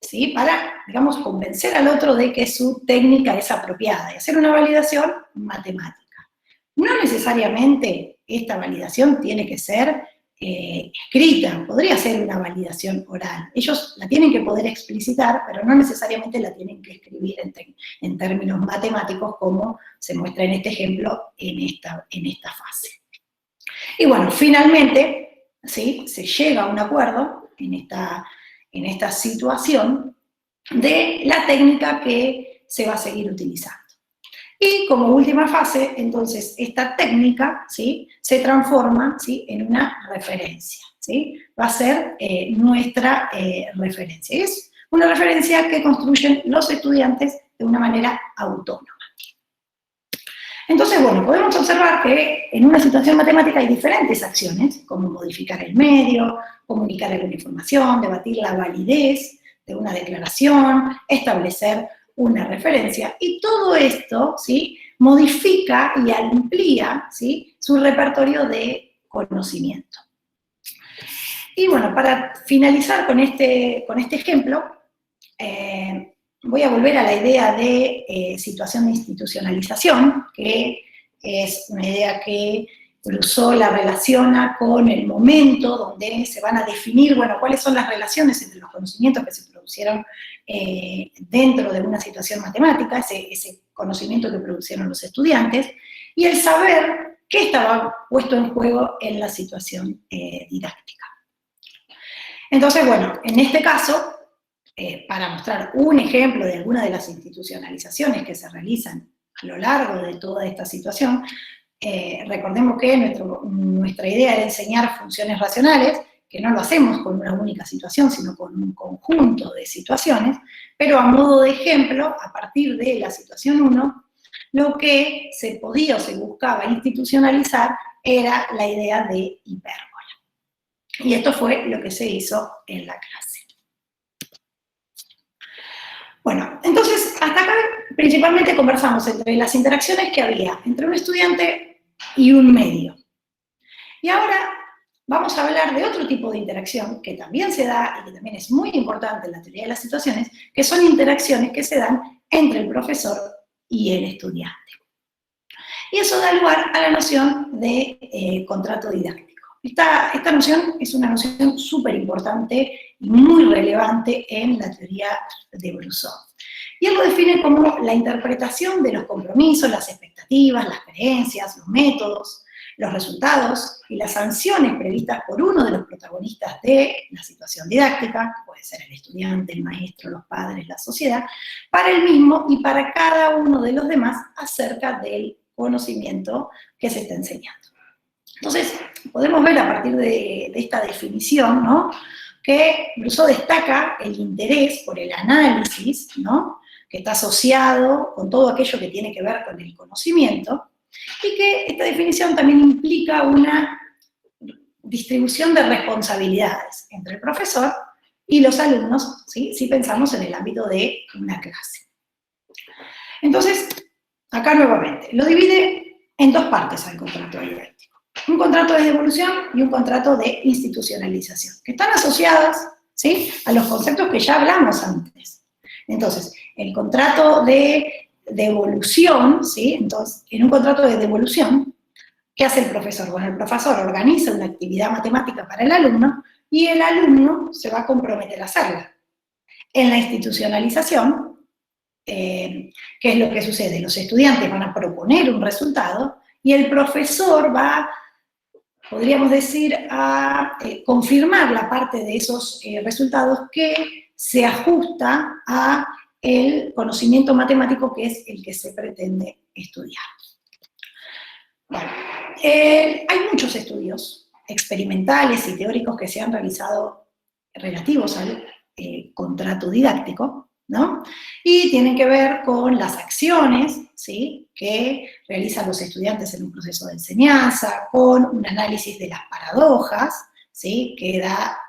¿sí?, para, digamos, convencer al otro de que su técnica es apropiada, y hacer una validación matemática. No necesariamente esta validación tiene que ser escrita, podría ser una validación oral. Ellos la tienen que poder explicitar, pero no necesariamente la tienen que escribir en términos matemáticos, como se muestra en este ejemplo, en esta fase. Y bueno, finalmente, ¿sí?, se llega a un acuerdo en esta situación de la técnica que se va a seguir utilizando. Y como última fase, entonces, esta técnica, ¿sí?, se transforma, ¿sí?, en una referencia, ¿sí? Va a ser nuestra referencia. Es una referencia que construyen los estudiantes de una manera autónoma. Entonces, bueno, podemos observar que en una situación matemática hay diferentes acciones, como modificar el medio, comunicar alguna información, debatir la validez de una declaración, establecer una referencia, y todo esto, ¿sí?, modifica y amplía, ¿sí?, su repertorio de conocimiento. Y bueno, para finalizar con este ejemplo, voy a volver a la idea de situación de institucionalización, que es una idea que Rousseau la relaciona con el momento donde se van a definir, bueno, cuáles son las relaciones entre los conocimientos que se producieron dentro de una situación matemática, ese conocimiento que producieron los estudiantes, y el saber qué estaba puesto en juego en la situación didáctica. Entonces, bueno, en este caso, para mostrar un ejemplo de alguna de las institucionalizaciones que se realizan a lo largo de toda esta situación, recordemos que nuestra idea era enseñar funciones racionales, que no lo hacemos con una única situación, sino con un conjunto de situaciones, pero a modo de ejemplo, a partir de la situación 1, lo que se podía o se buscaba institucionalizar era la idea de hipérbola. Y esto fue lo que se hizo en la clase. Bueno, entonces, hasta acá principalmente conversamos entre las interacciones que había entre un estudiante y un medio. Y ahora vamos a hablar de otro tipo de interacción que también se da y que también es muy importante en la teoría de las situaciones, que son interacciones que se dan entre el profesor y el estudiante. Y eso da lugar a la noción de contrato didáctico. Esta noción es una noción súper importante y muy relevante en la teoría de Rousseau. Y él lo define como la interpretación de los compromisos, las expectativas, las creencias, los métodos, los resultados y las sanciones previstas por uno de los protagonistas de la situación didáctica, que puede ser el estudiante, el maestro, los padres, la sociedad, para el mismo y para cada uno de los demás acerca del conocimiento que se está enseñando. Entonces, podemos ver a partir de esta definición, ¿no?, que Rousseau destaca el interés por el análisis, ¿no?, que está asociado con todo aquello que tiene que ver con el conocimiento, y que esta definición también implica una distribución de responsabilidades entre el profesor y los alumnos, ¿sí?, si pensamos en el ámbito de una clase. Entonces, acá nuevamente, lo divide en dos partes al contrato didáctico. Un contrato de devolución y un contrato de institucionalización, que están asociadas, ¿sí?, a los conceptos que ya hablamos antes. Entonces, el contrato de devolución, ¿sí?, entonces, en un contrato de devolución, ¿qué hace el profesor? Bueno, el profesor organiza una actividad matemática para el alumno y el alumno se va a comprometer a hacerla. En la institucionalización, ¿qué es lo que sucede? Los estudiantes van a proponer un resultado y el profesor va, podríamos decir, a confirmar la parte de esos resultados que se ajusta a el conocimiento matemático que es el que se pretende estudiar. Bueno, hay muchos estudios experimentales y teóricos que se han realizado relativos al contrato didáctico, ¿no? Y tienen que ver con las acciones, ¿sí?, que realizan los estudiantes en un proceso de enseñanza, con un análisis de las paradojas, ¿sí?, que da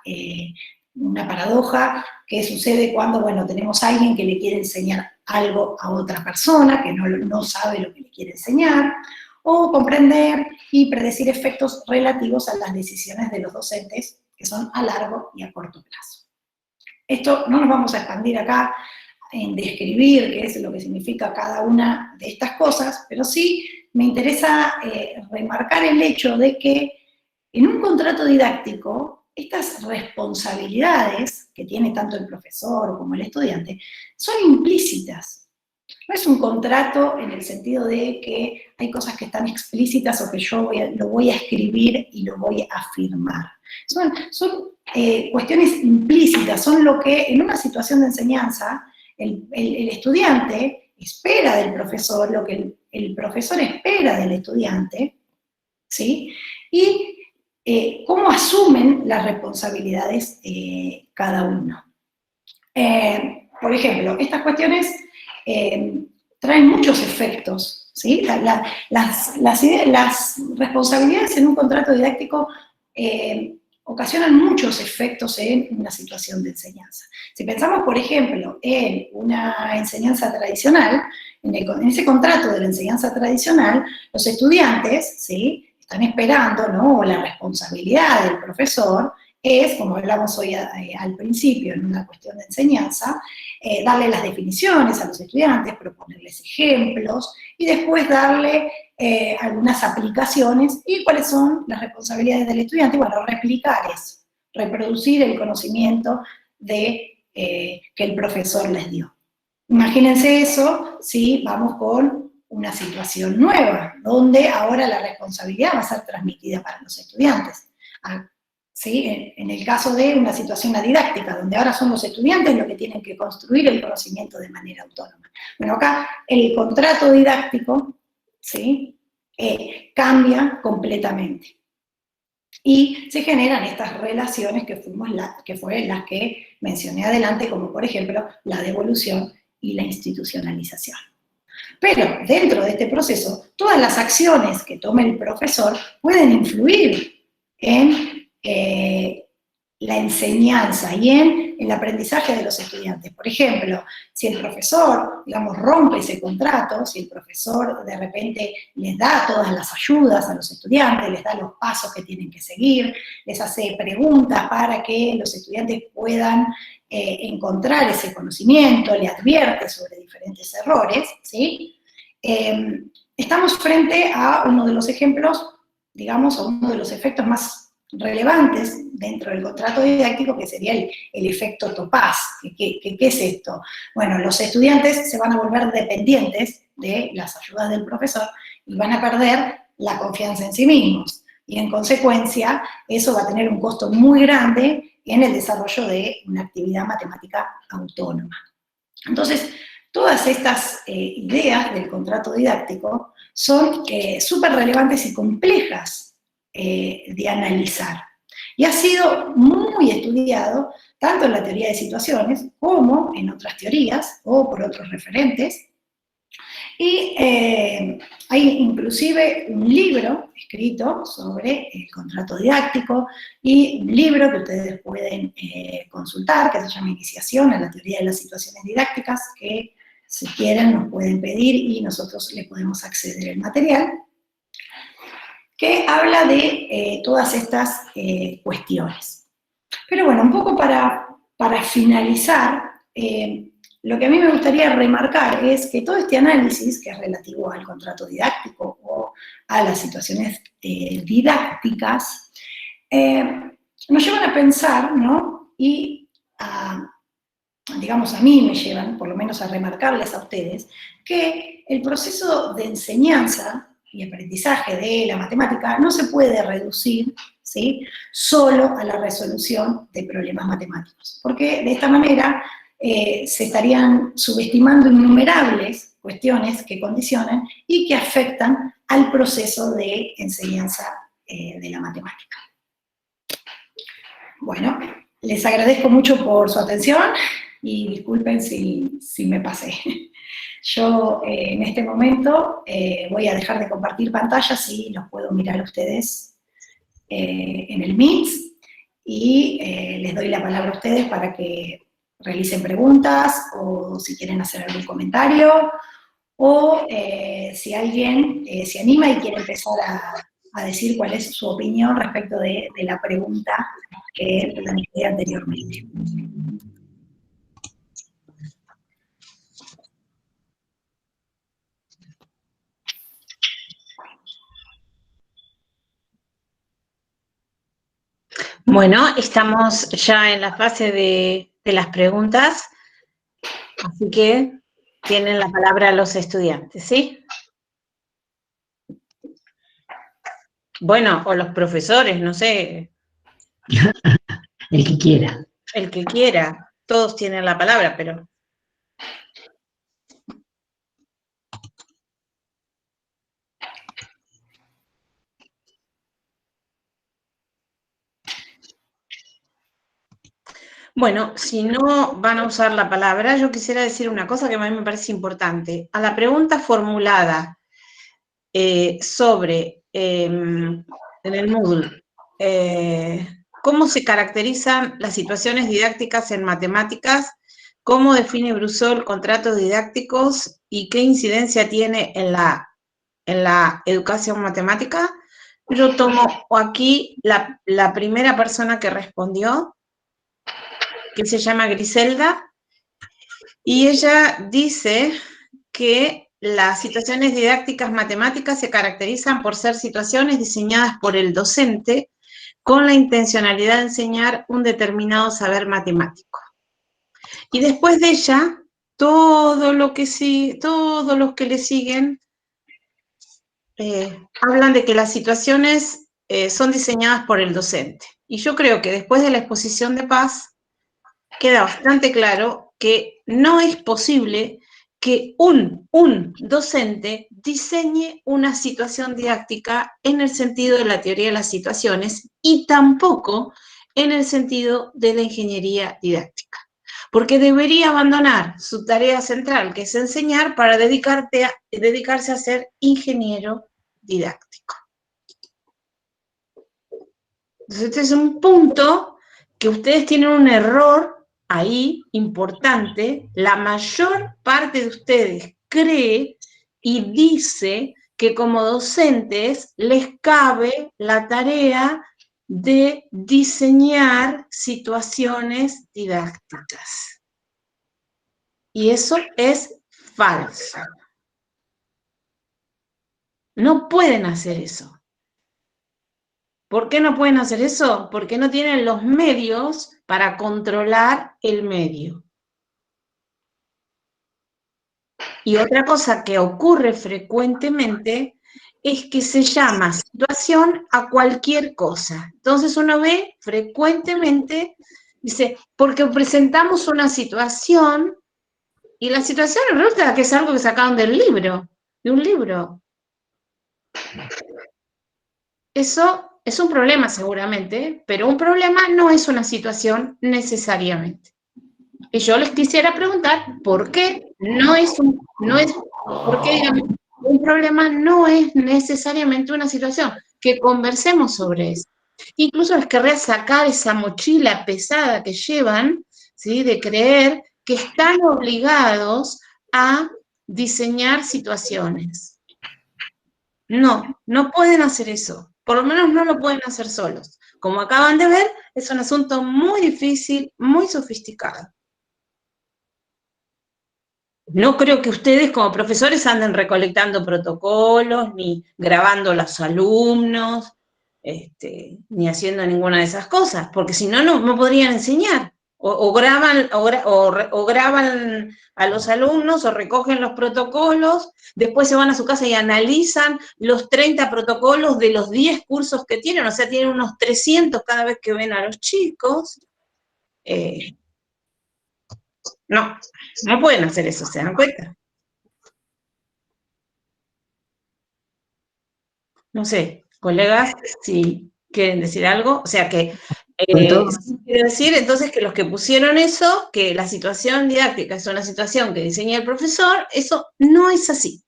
una paradoja que sucede cuando, bueno, tenemos a alguien que le quiere enseñar algo a otra persona, que no sabe lo que le quiere enseñar, o comprender y predecir efectos relativos a las decisiones de los docentes, que son a largo y a corto plazo. Esto no nos vamos a expandir acá en describir qué es lo que significa cada una de estas cosas, pero sí me interesa remarcar el hecho de que en un contrato didáctico, estas responsabilidades que tiene tanto el profesor como el estudiante son implícitas. No es un contrato en el sentido de que hay cosas que están explícitas o que yo lo voy a escribir y lo voy a firmar. Son cuestiones implícitas, son lo que en una situación de enseñanza el estudiante espera del profesor, lo que el profesor espera del estudiante, ¿sí? Y cómo asumen las responsabilidades cada uno. Por ejemplo, estas cuestiones traen muchos efectos, ¿sí? Las responsabilidades en un contrato didáctico ocasionan muchos efectos en una situación de enseñanza. Si pensamos, por ejemplo, en una enseñanza tradicional, en ese contrato de la enseñanza tradicional, los estudiantes, ¿sí?, están esperando, ¿no?, la responsabilidad del profesor es, como hablamos hoy al principio en una cuestión de enseñanza, darle las definiciones a los estudiantes, proponerles ejemplos, y después darle algunas aplicaciones, y cuáles son las responsabilidades del estudiante. Bueno, replicar eso, reproducir el conocimiento que el profesor les dio. Imagínense eso si vamos con una situación nueva, donde ahora la responsabilidad va a ser transmitida para los estudiantes. ¿Sí? En el caso de una situación didáctica, donde ahora son los estudiantes los que tienen que construir el conocimiento de manera autónoma. Bueno, acá el contrato didáctico, ¿sí?, cambia completamente. Y se generan estas relaciones que fueron las que mencioné adelante, como por ejemplo la devolución y la institucionalización. Pero dentro de este proceso, todas las acciones que tome el profesor pueden influir en la enseñanza y en el aprendizaje de los estudiantes. Por ejemplo, si el profesor, digamos, rompe ese contrato, si el profesor de repente les da todas las ayudas a los estudiantes, les da los pasos que tienen que seguir, les hace preguntas para que los estudiantes puedan encontrar ese conocimiento, le advierte sobre diferentes errores, ¿sí? Estamos frente a uno de los ejemplos, digamos, a uno de los efectos más relevantes dentro del contrato didáctico, que sería el efecto Topaz. ¿Qué es esto? Bueno, los estudiantes se van a volver dependientes de las ayudas del profesor y van a perder la confianza en sí mismos. Y en consecuencia, eso va a tener un costo muy grande en el desarrollo de una actividad matemática autónoma. Entonces, todas estas ideas del contrato didáctico son súper relevantes y complejas de analizar. Y ha sido muy estudiado tanto en la teoría de situaciones como en otras teorías o por otros referentes. Y hay inclusive un libro escrito sobre el contrato didáctico y un libro que ustedes pueden consultar, que se llama Iniciación a la teoría de las situaciones didácticas, que si quieren nos pueden pedir y nosotros le podemos acceder al material, que habla de todas estas cuestiones. Pero bueno, un poco para finalizar, lo que a mí me gustaría remarcar es que todo este análisis, que es relativo al contrato didáctico o a las situaciones didácticas, nos llevan a pensar, ¿no? Y digamos, a mí me llevan, por lo menos a remarcarles a ustedes, que el proceso de enseñanza y aprendizaje de la matemática no se puede reducir, ¿sí?, solo a la resolución de problemas matemáticos, porque de esta manera se estarían subestimando innumerables cuestiones que condicionan y que afectan al proceso de enseñanza de la matemática. Bueno, les agradezco mucho por su atención y disculpen si me pasé. Yo en este momento voy a dejar de compartir pantallas y los puedo mirar a ustedes en el Meet, y les doy la palabra a ustedes para que realicen preguntas o si quieren hacer algún comentario, o si alguien se anima y quiere empezar a decir cuál es su opinión respecto de la pregunta que planteé anteriormente. Bueno, estamos ya en la fase de las preguntas, así que tienen la palabra los estudiantes, ¿sí? Bueno, o los profesores, no sé. El que quiera. El que quiera, todos tienen la palabra, pero... Bueno, si no van a usar la palabra, yo quisiera decir una cosa que a mí me parece importante. A la pregunta formulada sobre, en el Moodle, cómo se caracterizan las situaciones didácticas en matemáticas, cómo define Brousseau el contrato didácticos y qué incidencia tiene en la educación matemática, yo tomo aquí la primera persona que respondió, que se llama Griselda, y ella dice que las situaciones didácticas matemáticas se caracterizan por ser situaciones diseñadas por el docente con la intencionalidad de enseñar un determinado saber matemático. Y después de ella, todos los que le siguen hablan de que las situaciones son diseñadas por el docente. Y yo creo que después de la exposición de Paz, queda bastante claro que no es posible que un docente diseñe una situación didáctica en el sentido de la teoría de las situaciones y tampoco en el sentido de la ingeniería didáctica. Porque debería abandonar su tarea central, que es enseñar, para dedicarse a ser ingeniero didáctico. Entonces, este es un punto que ustedes tienen un error ahí importante. La mayor parte de ustedes cree y dice que como docentes les cabe la tarea de diseñar situaciones didácticas. Y eso es falso. No pueden hacer eso. ¿Por qué no pueden hacer eso? Porque no tienen los medios para controlar el medio. Y otra cosa que ocurre frecuentemente es que se llama situación a cualquier cosa. Entonces uno ve frecuentemente, dice, porque presentamos una situación y la situación resulta que es algo que sacaron del libro, de un libro. Eso es un problema seguramente, pero un problema no es una situación necesariamente. Y yo les quisiera preguntar por qué digamos, un problema no es necesariamente una situación, que conversemos sobre eso. Incluso les querría sacar esa mochila pesada que llevan, ¿sí?, de creer que están obligados a diseñar situaciones. No, no pueden hacer eso. Por lo menos no lo pueden hacer solos. Como acaban de ver, es un asunto muy difícil, muy sofisticado. No creo que ustedes como profesores anden recolectando protocolos, ni grabando a los alumnos, ni haciendo ninguna de esas cosas, porque si no, no podrían enseñar. O graban a los alumnos o recogen los protocolos, después se van a su casa y analizan los 30 protocolos de los 10 cursos que tienen, o sea, tienen unos 300 cada vez que ven a los chicos. No pueden hacer eso, ¿se dan cuenta? No sé, colegas, si quieren decir algo, o sea que quiero decir entonces que los que pusieron eso, que la situación didáctica es una situación que diseña el profesor, eso no es así.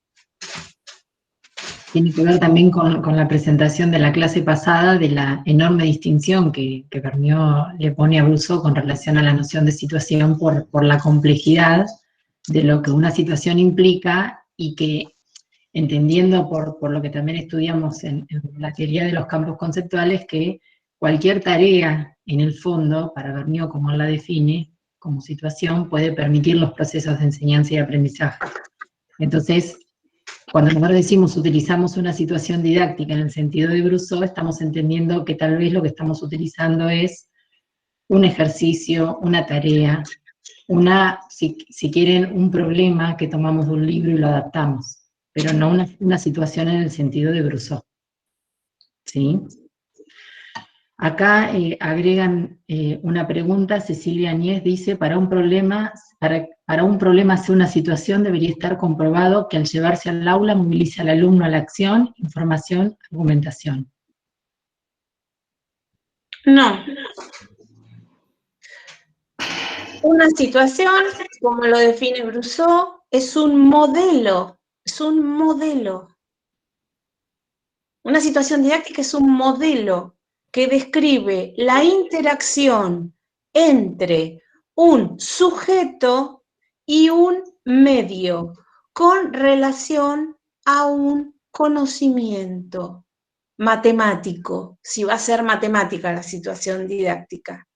Tiene que ver también con la presentación de la clase pasada, de la enorme distinción que Vergniaud le pone a Brousseau con relación a la noción de situación por la complejidad de lo que una situación implica, y que, entendiendo por lo que también estudiamos en la teoría de los campos conceptuales, que cualquier tarea, en el fondo, para Vergniaud, como él la define, como situación, puede permitir los procesos de enseñanza y aprendizaje. Entonces, cuando nosotros decimos utilizamos una situación didáctica en el sentido de Brousseau, estamos entendiendo que tal vez lo que estamos utilizando es un ejercicio, una tarea, si quieren, un problema que tomamos de un libro y lo adaptamos, pero no una situación en el sentido de Brousseau. ¿Sí? Acá agregan una pregunta. Cecilia Añez dice, para un problema hacia una situación debería estar comprobado que al llevarse al aula moviliza al alumno a la acción, información, argumentación. No. Una situación, como lo define Brousseau, es un modelo, es un modelo. Una situación didáctica es un modelo que describe la interacción entre un sujeto y un medio con relación a un conocimiento matemático, si va a ser matemática la situación didáctica.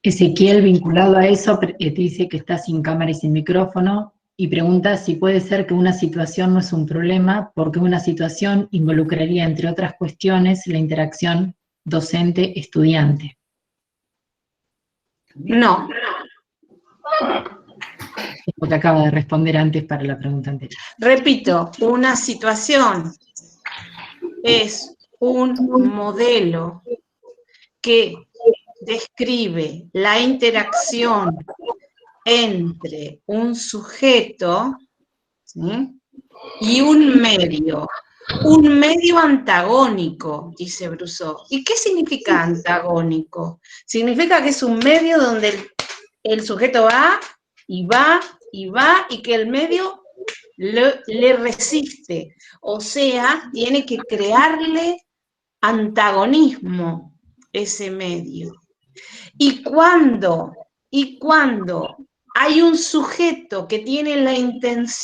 Ezequiel, vinculado a eso, te dice que está sin cámara y sin micrófono y pregunta si puede ser que una situación no es un problema porque una situación involucraría, entre otras cuestiones, la interacción docente-estudiante. No. Es lo que acaba de responder antes para la pregunta anterior. Repito, una situación es un modelo que describe la interacción entre un sujeto, ¿sí?, y un medio antagónico, dice Brousseau. ¿Y qué significa antagónico? Significa que es un medio donde el sujeto va y va y va y que el medio le resiste, o sea, tiene que crearle antagonismo ese medio. Y cuando hay un sujeto que tiene la intención